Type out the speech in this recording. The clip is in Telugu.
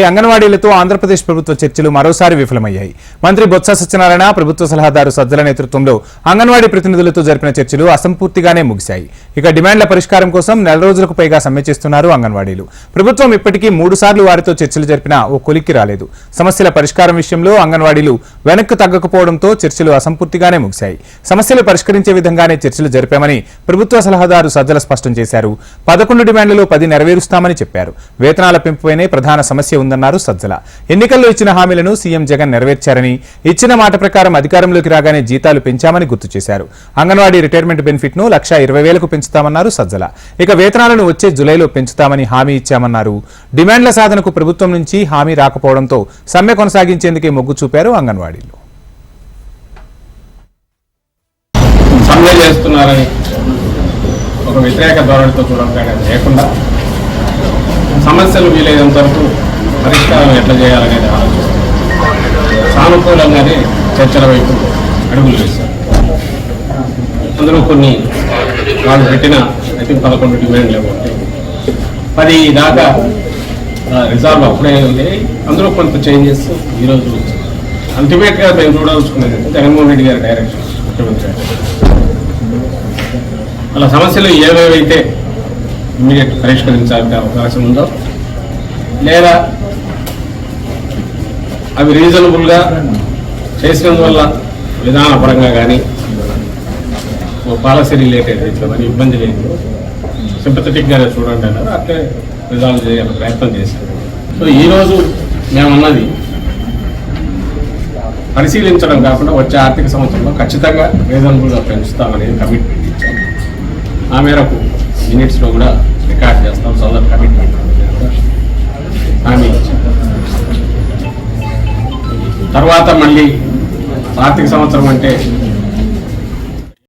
అంగన్వాడీలతో ఆంధ్రప్రదేశ్ ప్రభుత్వ చర్చలు మరోసారి విఫలమయ్యాయి. మంత్రి బొత్స సత్యనారాయణ, ప్రభుత్వ సలహాదారు సజ్జల నేతృత్వంలో అంగన్వాడీ ప్రతినిధులతో జరిపిన చర్చలు అసంపూర్తిగానే ముగిశాయి. ఇక డిమాండ్ల పరిష్కారం కోసం నెల రోజులకు పైగా సమ్మె చేస్తున్నారు అంగన్వాడీలు. ప్రభుత్వం ఇప్పటికీ 3 సార్లు వారితో చర్చలు జరిపినా ఓ కొలిక్కి రాలేదు. సమస్యల పరిష్కారం విషయంలో అంగన్వాడీలు వెనక్కు తగ్గకపోవడంతో చర్చలు అసంపూర్తిగానే ముగిశాయి. సమస్యలు పరిష్కరించే విధంగానే చర్చలు జరిపామని ప్రభుత్వ సలహాదారు సజ్జల స్పష్టం చేశారు. 11 డిమాండ్లలో 10 నెరవేరుస్తామని చెప్పారు. వేతనాల పెంపుపైనే ప్రధాన సమస్య ఉందన్నారు సజ్జల. ఎన్నికల్లో ఇచ్చిన హామీలను సీఎం జగన్ నెరవేర్చారని, ఇచ్చిన మాట ప్రకారం అధికారంలోకి రాగానే జీతాలు పెంచామని గుర్తు చేశారు. అంగన్వాడీ రిటైర్మెంట్ బెనిఫిట్ ను 1,20,000కు పెంచుతామన్నారు సజ్జల. ఇక వేతనాలను వచ్చే జులైలో పెంచుతామని హామీ ఇచ్చామన్నారు. డిమాండ్ల సాధనకు ప్రభుత్వం నుంచి హామీ రాకపోవడంతో సమ్మె కొనసాగించేందుకే మొగ్గు చూపారు అంగన్వాడీలు. సమ్మె చేస్తున్నారని ఒక వ్యతిరేక ధోరణితో చూడడం లేకుండా సమస్యలు వీలైనంత వరకు పరిష్కారం ఎట్లా చేయాలనేది ఆలోచిస్తారు. సానుకూలంగానే చర్చల వైపు అడుగులు వేస్తారు. అందులో కొన్ని వాళ్ళు పెట్టిన 11 డిమాండ్లు ఏమంటే 10 దాకా రిజాల్వ్ అప్పుడే అందులో కొంత చేంజెస్ ఈరోజు అల్టిమేట్గా మేము చూడవలసుకునేది జగన్మోహన్ రెడ్డి గారి డైరెక్షన్, ముఖ్యమంత్రి అలా సమస్యలు ఏవేవైతే ఇమ్మీడియట్ పరిష్కరించాలంటే అవకాశం ఉందో, లేదా అవి రీజనబుల్గా చేసినందువల్ల విధానపరంగా కానీ పాలసీ రిలేటెడ్ ఇట్లా మరి ఇబ్బంది లేదు, సింపథెటిక్గానే చూడండి అన్నారు. అట్లే రిజాల్వ్ చేయాలని ప్రయత్నం చేశారు. సో ఈరోజు మేమన్నది పరిశీలించడం కాకుండా వచ్చే ఆర్థిక సంవత్సరంలో ఖచ్చితంగా రీజనబుల్గా పెంచుతామనేది కమిట్మెంట్ ఇచ్చాము. ఆ మేరకు మినిట్స్లో కూడా రికార్డ్ చేస్తాం. సోదర్ కమిట్మెంట్ హామీ ఇచ్చాం. తర్వాత మళ్ళీ ఆర్థిక సంవత్సరం అంటే